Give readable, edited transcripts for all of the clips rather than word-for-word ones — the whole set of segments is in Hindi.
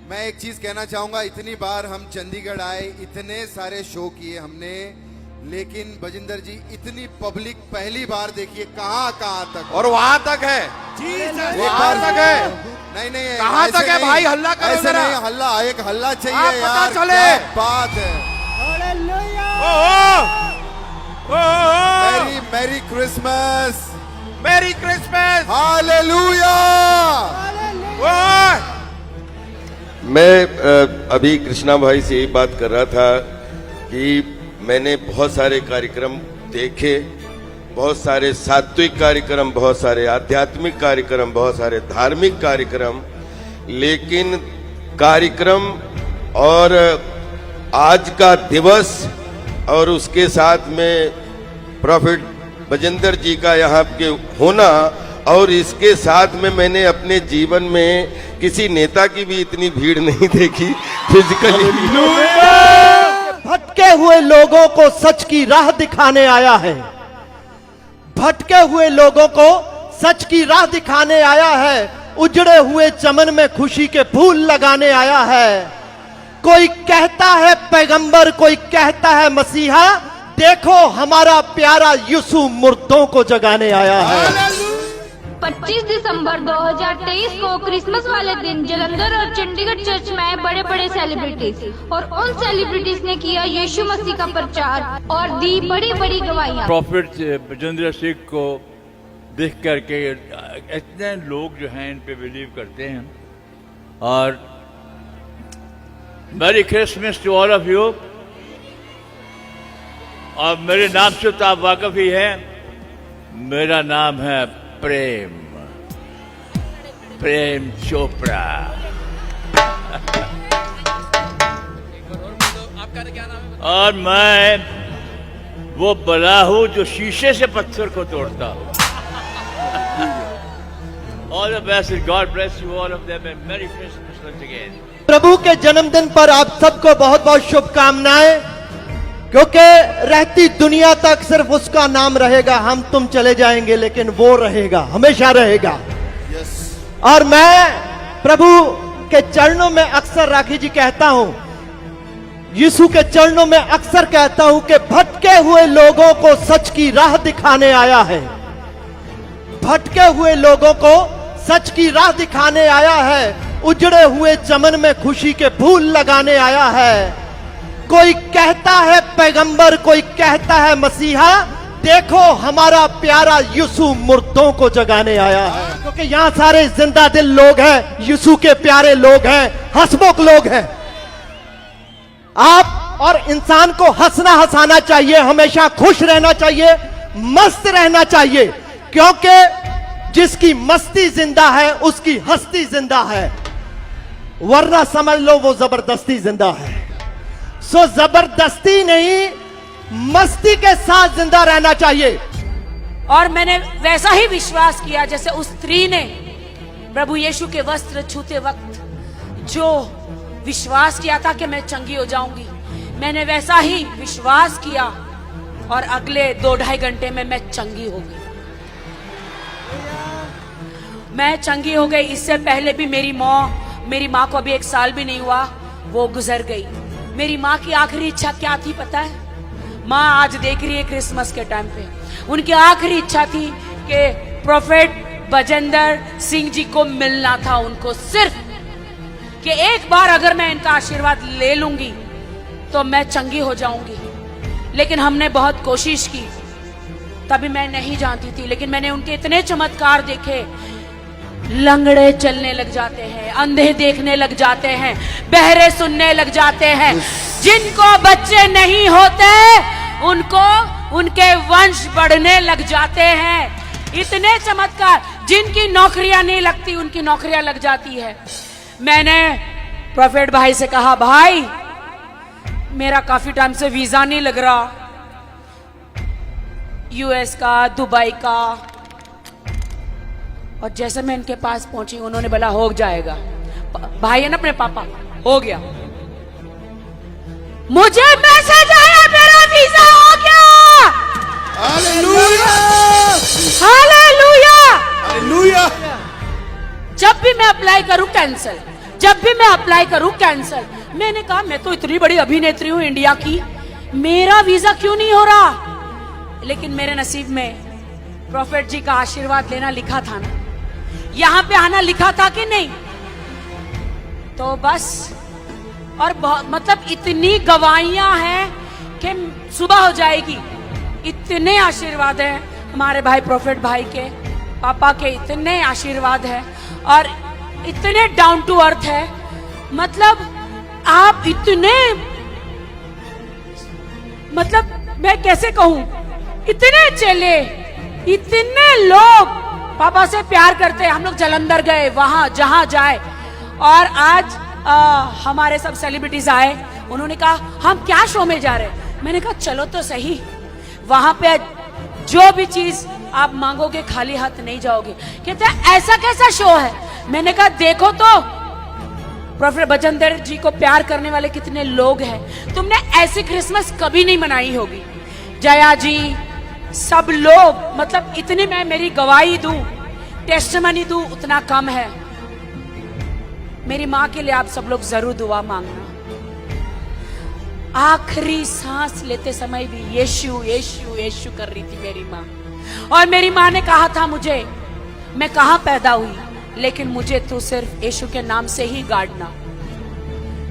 मैं एक चीज कहना चाहूंगा, इतनी बार हम चंडीगढ़ आए, इतने सारे शो किए हमने, लेकिन बजिंदर जी इतनी पब्लिक पहली बार देखिए कहां कहां तक, और वहां तक है, वहां तक है। नहीं कहां तक है भाई? हल्ला करो ऐसे जरा। नहीं, हल्ला, एक हल्ला आप चाहिए पता यार, चले। क्या बात है। Merry merry Christmas, merry Christmas. Hallelujah. मैं अभी कृष्णा भाई से यही बात कर रहा था कि मैंने बहुत सारे कार्यक्रम देखे, बहुत सारे सात्विक कार्यक्रम, बहुत सारे आध्यात्मिक कार्यक्रम, बहुत सारे धार्मिक कार्यक्रम, लेकिन कार्यक्रम और आज का दिवस और उसके साथ में प्रॉफिट बजिंदर जी का यहाँ के होना, और इसके साथ में मैंने अपने जीवन में किसी नेता की भी इतनी भीड़ नहीं देखी फिजिकली। भटके हुए लोगों को सच की राह दिखाने आया है, भटके हुए लोगों को सच की राह दिखाने आया है, उजड़े हुए चमन में खुशी के फूल लगाने आया है। कोई कहता है पैगंबर, कोई कहता है मसीहा, देखो हमारा प्यारा यीशु मुर्दों को जगाने आया है। 25 दिसंबर 2023 को क्रिसमस वाले दिन जलंधर और चंडीगढ़ चर्च में आए बड़े बड़े सेलिब्रिटीज, और उन सेलिब्रिटीज ने किया यीशु मसीह का प्रचार और दी बड़ी बड़ी गवाहियां। प्रॉफिट बजिंदर सिंह को देख करके इतने लोग जो हैं इन पे बिलीव करते हैं। और merry Christmas to all of you. और मेरे नाम से तो आप वाकफ ही हैं, मेरा नाम है प्रेम चोपड़ा। और मैं वो बला हूं जो शीशे से पत्थर को तोड़ता हूं। All the best, God bless you all of them, and Merry Christmas once again. प्रभु के जन्मदिन पर आप सबको बहुत बहुत शुभकामनाएं, क्योंकि रहती दुनिया तक सिर्फ उसका नाम रहेगा, हम तुम चले जाएंगे लेकिन वो रहेगा, हमेशा रहेगा। और मैं प्रभु के चरणों में अक्सर, राखी जी कहता हूं, यीशु के चरणों में अक्सर कहता हूं कि भटके हुए लोगों को सच की राह दिखाने आया है, भटके हुए लोगों को सच की राह दिखाने आया है, उजड़े हुए चमन में खुशी के फूल लगाने आया है। कोई कहता है पैगंबर, कोई कहता है मसीहा, देखो हमारा प्यारा यीशु मुर्दों को जगाने आया है। क्योंकि यहाँ सारे जिंदा दिल लोग हैं, यीशु के प्यारे लोग हैं, हंसमुख लोग हैं। आप और इंसान को हंसना हंसाना चाहिए, हमेशा खुश रहना चाहिए, मस्त रहना चाहिए, क्योंकि जिसकी मस्ती जिंदा है उसकी हस्ती जिंदा है, वरना समझ लो वो जबरदस्ती जिंदा है। सो जबरदस्ती नहीं, मस्ती के साथ जिंदा रहना चाहिए। और मैंने वैसा ही विश्वास किया जैसे उस स्त्री ने प्रभु यीशु के वस्त्र छूते वक्त जो विश्वास किया था कि मैं चंगी हो जाऊंगी, मैंने वैसा ही विश्वास किया, और अगले 2-2.5 घंटे में मैं चंगी हो गई। मैं चंगी हो गई। इससे पहले भी मेरी माँ को अभी 1 साल भी नहीं हुआ, वो गुजर गई। मेरी माँ की आखिरी इच्छा क्या थी पता है? माँ आज देख रही है क्रिसमस के टाइम पे, उनकी आखिरी इच्छा थी कि प्रॉफिट बजिंदर सिंह जी को मिलना था उनको, सिर्फ कि एक बार अगर मैं इनका आशीर्वाद ले लूंगी तो मैं चंगी हो जाऊंगी। लेकिन हमने बहुत कोशिश की, तभी मैं नहीं जानती थी, लेकिन मैंने उनके इतने चमत्कार देखे। लंगड़े चलने लग जाते हैं, अंधे देखने लग जाते हैं, बहरे सुनने लग जाते हैं, जिनको बच्चे नहीं होते उनको उनके वंश बढ़ने लग जाते हैं। इतने चमत्कार, जिनकी नौकरियां नहीं लगती उनकी नौकरियां लग जाती है। मैंने प्रॉफिट भाई से कहा, भाई मेरा काफी टाइम से वीजा नहीं लग रहा, यूएस का, दुबई का। और जैसे मैं इनके पास पहुंची, उन्होंने बोला हो जाएगा। भाई है ना अपने पापा, हो गया। मुझे मैसेज आया, मेरा वीजा हो गया। Hallelujah, hallelujah, hallelujah. जब भी मैं अप्लाई करूं कैंसिल, जब भी मैं अप्लाई करूं कैंसल। मैंने कहा मैं तो इतनी बड़ी अभिनेत्री हूं इंडिया की, मेरा वीजा क्यों नहीं हो रहा? लेकिन मेरे नसीब में प्रॉफेट जी का आशीर्वाद लेना लिखा था ना, यहां पे आना लिखा था कि नहीं? तो बस, और बहुत मतलब इतनी गवाहियां हैं कि सुबह हो जाएगी। इतने आशीर्वाद है हमारे भाई प्रॉफेट भाई के, पापा के इतने आशीर्वाद है और इतने डाउन टू अर्थ है। मतलब आप इतने, मतलब मैं कैसे कहूं, इतने चेले, इतने लोग पापा से प्यार करते हैं। हम लोग जलंधर गए, वहां जहां जाए, और आज हमारे सब सेलिब्रिटीज आए। उन्होंने कहा हम क्या शो में जा रहे हैं? मैंने कहा चलो तो सही, वहां पे जो भी चीज आप मांगोगे खाली हाथ नहीं जाओगे। कहते हैं ऐसा कैसा शो है? मैंने कहा देखो तो प्रोफेसर बजिंदर जी को प्यार करने वाले कितने लोग हैं। तुमने ऐसी क्रिसमस कभी नहीं मनाई होगी। जया जी, सब लोग, मतलब इतनी मैं मेरी गवाही दूं, टेस्टमनी दूं, उतना कम है। मेरी माँ के लिए आप सब लोग जरूर दुआ मांगना। आखिरी सांस लेते समय भी यीशु यीशु यीशु कर रही थी मेरी माँ। और मेरी माँ ने कहा था मुझे, मैं कहाँ पैदा हुई लेकिन मुझे तू सिर्फ यीशु के नाम से ही गाड़ना।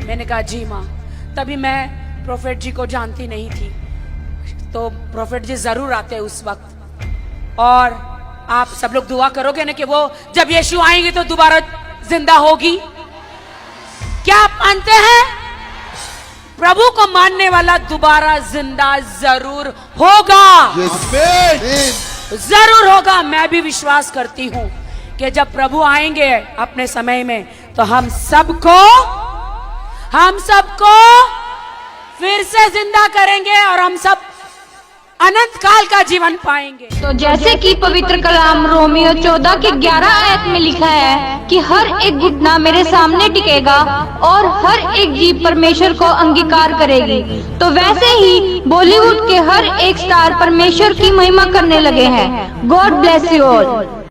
मैंने कहा जी माँ। तभी मैं प्रोफेट जी को जानती नहीं थी, तो प्रोफेट जी जरूर आते उस वक्त। और आप सब लोग दुआ करोगे ना कि वो जब यीशु आएंगे तो दोबारा जिंदा होगी। क्या आप मानते हैं? प्रभु को मानने वाला दोबारा जिंदा जरूर होगा, जरूर होगा। मैं भी विश्वास करती हूं कि जब प्रभु आएंगे अपने समय में तो हम सबको फिर से जिंदा करेंगे और हम सब अनंत काल का जीवन पाएंगे। तो जैसे कि पवित्र कलाम रोमियो 14 के 11 आयत में लिखा है कि हर एक घुटना मेरे सामने टिकेगा और हर एक जीभ परमेश्वर को अंगीकार करेगी, तो वैसे ही बॉलीवुड के हर एक स्टार परमेश्वर की महिमा करने लगे हैं। God bless you all.